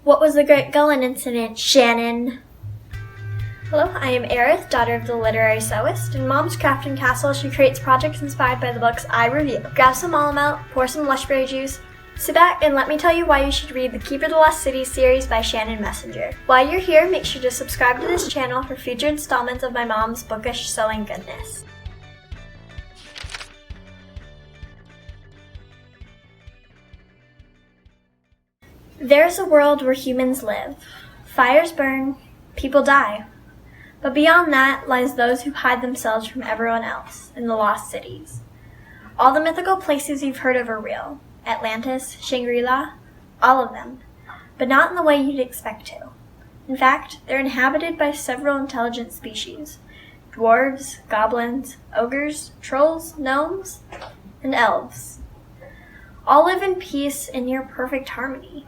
What was the Great Gullen incident, Shannon? Hello, I am Aerith, daughter of the Literary Sewist. In Mom's Crafting Castle, she creates projects inspired by the books I review. Grab some Mallowmelt, pour some lushberry juice, sit back and let me tell you why you should read the Keeper of the Lost City series by Shannon Messenger. While you're here, make sure to subscribe to this channel for future installments of my mom's bookish sewing goodness. There's a world where humans live. Fires burn, people die. But beyond that lies those who hide themselves from everyone else in the lost cities. All the mythical places you've heard of are real. Atlantis, Shangri-La, all of them. But not in the way you'd expect to. In fact, they're inhabited by several intelligent species. Dwarves, goblins, ogres, trolls, gnomes, and elves. All live in peace and near perfect harmony,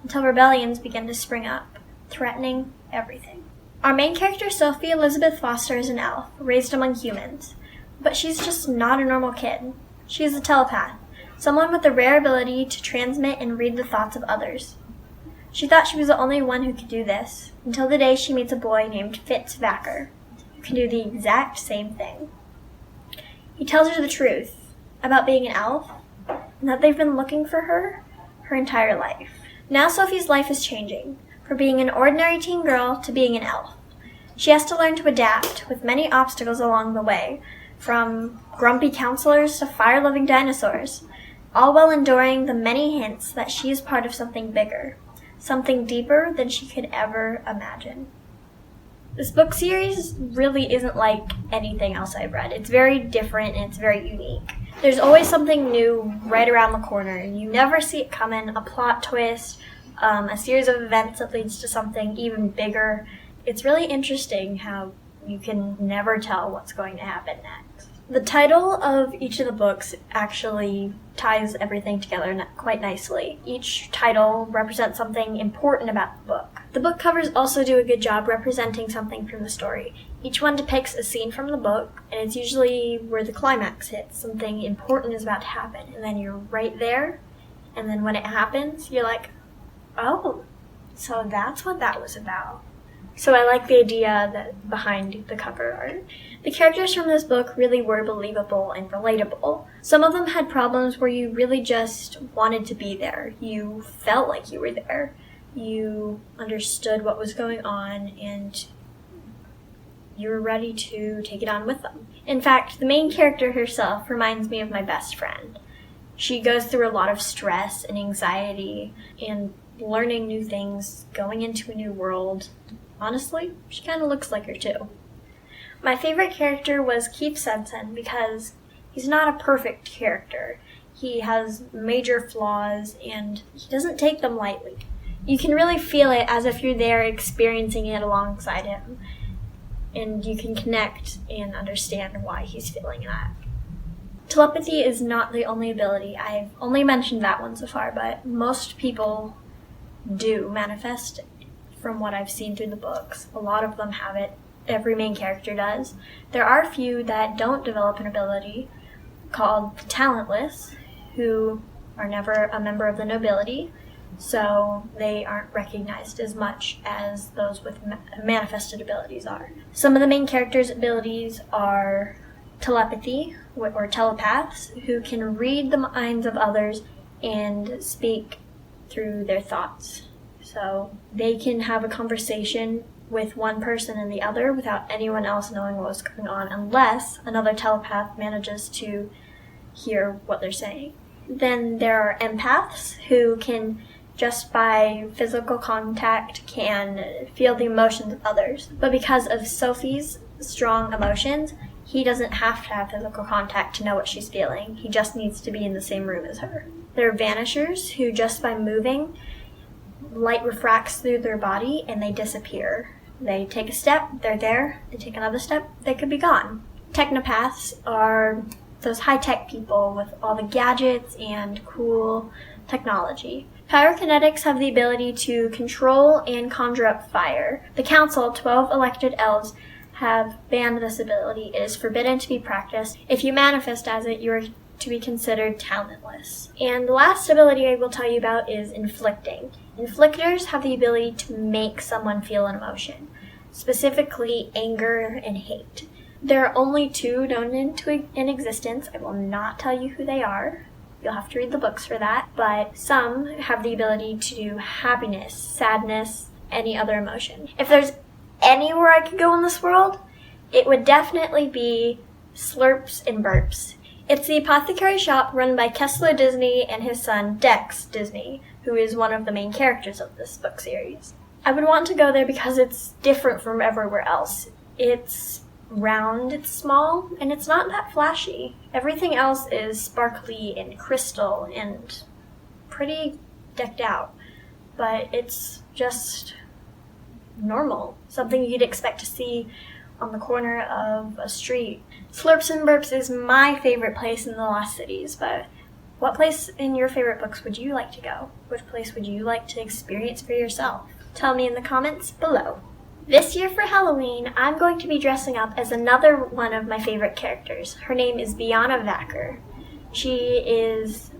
until rebellions begin to spring up, threatening everything. Our main character, Sophie Elizabeth Foster, is an elf, raised among humans. But she's just not a normal kid. She is a telepath, someone with the rare ability to transmit and read the thoughts of others. She thought she was the only one who could do this, until the day she meets a boy named Fitz Vacker, who can do the exact same thing. He tells her the truth about being an elf, and that they've been looking for her entire life. Now Sophie's life is changing, from being an ordinary teen girl to being an elf. She has to learn to adapt, with many obstacles along the way, from grumpy counselors to fire-loving dinosaurs, all while enduring the many hints that she is part of something bigger, something deeper than she could ever imagine. This book series really isn't like anything else I've read. It's very different and it's very unique. There's always something new right around the corner, and you never see it coming, a plot twist, a series of events that leads to something even bigger. It's really interesting how you can never tell what's going to happen next. The title of each of the books actually ties everything together quite nicely. Each title represents something important about the book. The book covers also do a good job representing something from the story. Each one depicts a scene from the book, and it's usually where the climax hits. Something important is about to happen, and then you're right there, and then when it happens, you're like, oh, so that's what that was about. So I like the idea that behind the cover art. The characters from this book really were believable and relatable. Some of them had problems where you really just wanted to be there. You felt like you were there. You understood what was going on and you were ready to take it on with them. In fact, the main character herself reminds me of my best friend. She goes through a lot of stress and anxiety and learning new things, going into a new world. Honestly, she kind of looks like her too. My favorite character was Keith Sensen because he's not a perfect character. He has major flaws and he doesn't take them lightly. You can really feel it as if you're there experiencing it alongside him. And you can connect and understand why he's feeling that. Telepathy is not the only ability. I've only mentioned that one so far, but most people do manifest from what I've seen through the books. A lot of them have it. Every main character does. There are a few that don't develop an ability, called the talentless, who are never a member of the nobility, so they aren't recognized as much as those with manifested abilities are. Some of the main characters' abilities are telepathy, or telepaths, who can read the minds of others and speak through their thoughts. So they can have a conversation with one person and the other without anyone else knowing what's going on, unless another telepath manages to hear what they're saying. Then there are empaths who can, just by physical contact, can feel the emotions of others. But because of Sophie's strong emotions, he doesn't have to have physical contact to know what she's feeling. He just needs to be in the same room as her. There are vanishers who, just by moving, light refracts through their body and they disappear. They take a step, they're there. They take another step, they could be gone. Technopaths are those high-tech people with all the gadgets and cool technology. Pyrokinetics have the ability to control and conjure up fire. The council, 12 elected elves, have banned this ability. It is forbidden to be practiced. If you manifest as it, you are to be considered talentless. And the last ability I will tell you about is inflicting. Inflictors have the ability to make someone feel an emotion, specifically anger and hate. There are only two known in existence. I will not tell you who they are. You'll have to read the books for that. But some have the ability to do happiness, sadness, any other emotion. If there's anywhere I could go in this world, it would definitely be Slurps and Burps. It's the apothecary shop run by Kessler Disney and his son Dex Disney, who is one of the main characters of this book series. I would want to go there because it's different from everywhere else. It's round, it's small, and it's not that flashy. Everything else is sparkly and crystal and pretty decked out, but it's just normal, something you'd expect to see on the corner of a street. Slurps and Burps is my favorite place in the Lost Cities, but what place in your favorite books would you like to go? Which place would you like to experience for yourself? Tell me in the comments below. This year for Halloween, I'm going to be dressing up as another one of my favorite characters. Her name is Biana Vacker. She is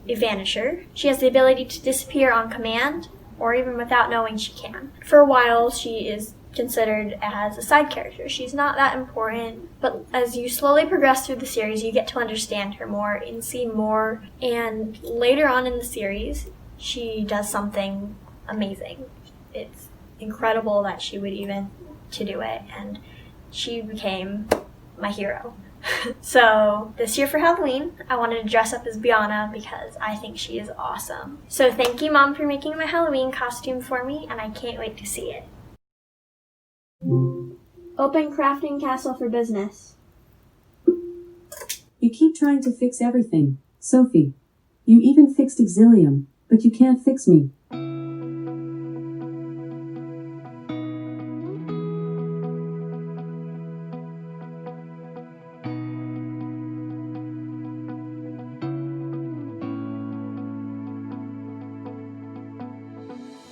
a vanisher. She has the ability to disappear on command, or even without knowing she can. For a while, she is considered as a side character. She's not that important, but as you slowly progress through the series, you get to understand her more and see more. And later on in the series, she does something amazing. It's incredible that she would even to do it, and she became my hero. So this year for Halloween, I wanted to dress up as Biana because I think she is awesome. So thank you, Mom, for making my Halloween costume for me, and I can't wait to see it. Open crafting castle for business. You keep trying to fix everything, Sophie. You even fixed Exilium, but you can't fix me.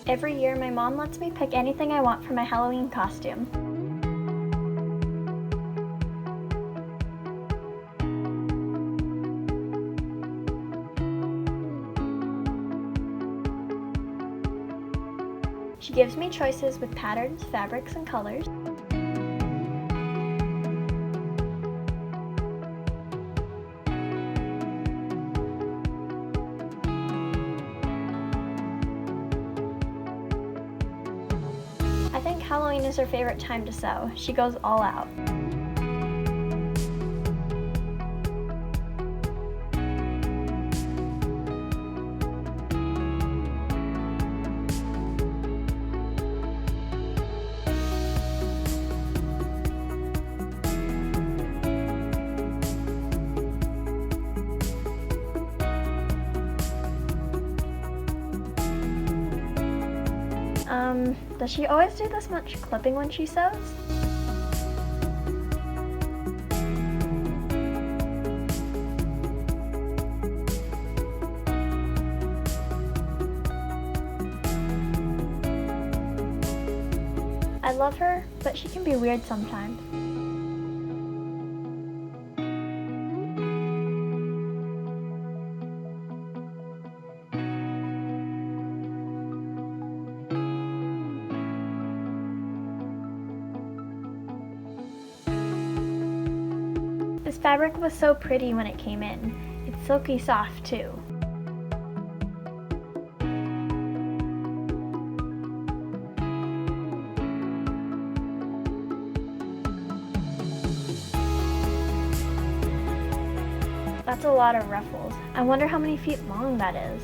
Every year, my mom lets me pick anything I want for my Halloween costume. She gives me choices with patterns, fabrics, and colors. I think Halloween is her favorite time to sew. She goes all out. Does she always do this much clipping when she sews? I love her, but she can be weird sometimes. This fabric was so pretty when it came in. It's silky soft too. That's a lot of ruffles. I wonder how many feet long that is.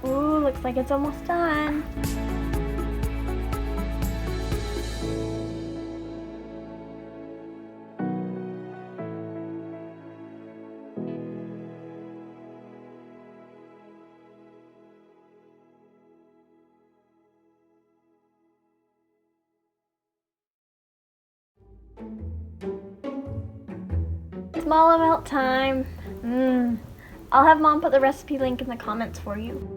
Ooh, looks like it's almost done. Mallowmelt time. I'll have Mom put the recipe link in the comments for you.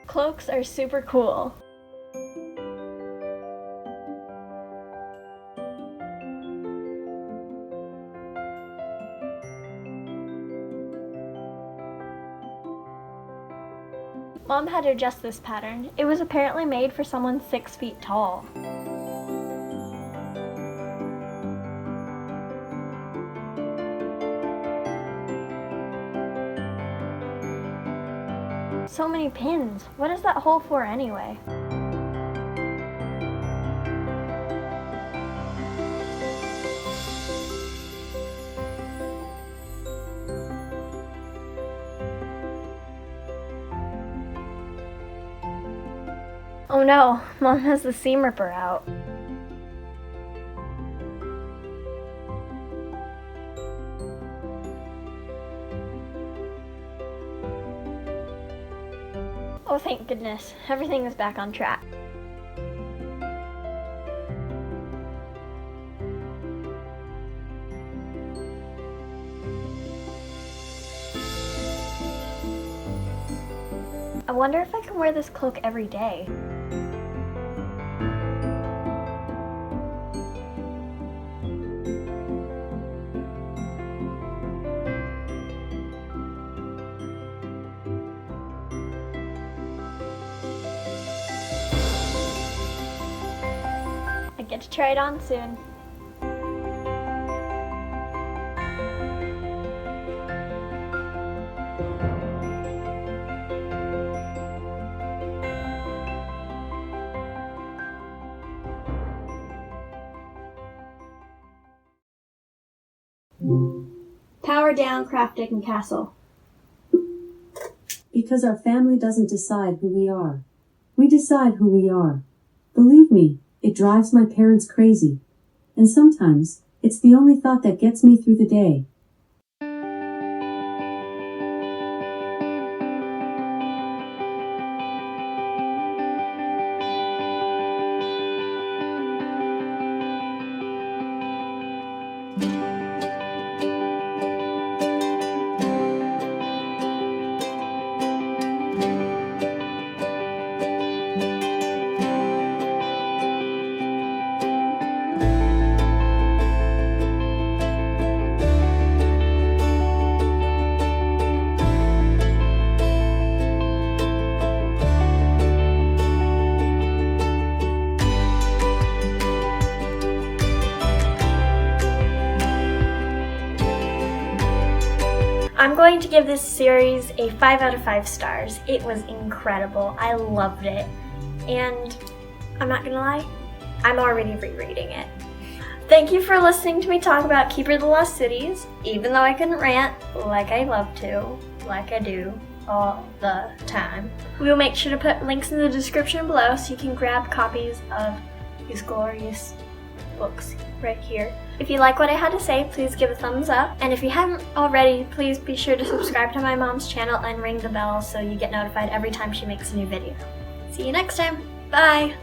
Cloaks are super cool. Mom had to adjust this pattern. It was apparently made for someone 6 feet tall. So many pins. What is that hole for anyway? Oh no, Mom has the seam ripper out. Oh, thank goodness. Everything is back on track. I wonder if I can wear this cloak every day. I get to try it on soon. Power down, Crafting Castle. Because our family doesn't decide who we are. We decide who we are. Believe me, it drives my parents crazy. And sometimes, it's the only thought that gets me through the day. I'm going to give this series a 5 out of 5 stars. It was incredible. I loved it. And I'm not gonna lie, I'm already rereading it. Thank you for listening to me talk about Keeper of the Lost Cities, even though I couldn't rant like I love to, like I do. all the time. We will make sure to put links in the description below so you can grab copies of these glorious books right here. If you like what I had to say, please give a thumbs up. And if you haven't already, please be sure to subscribe to my mom's channel and ring the bell so you get notified every time she makes a new video. See you next time. Bye!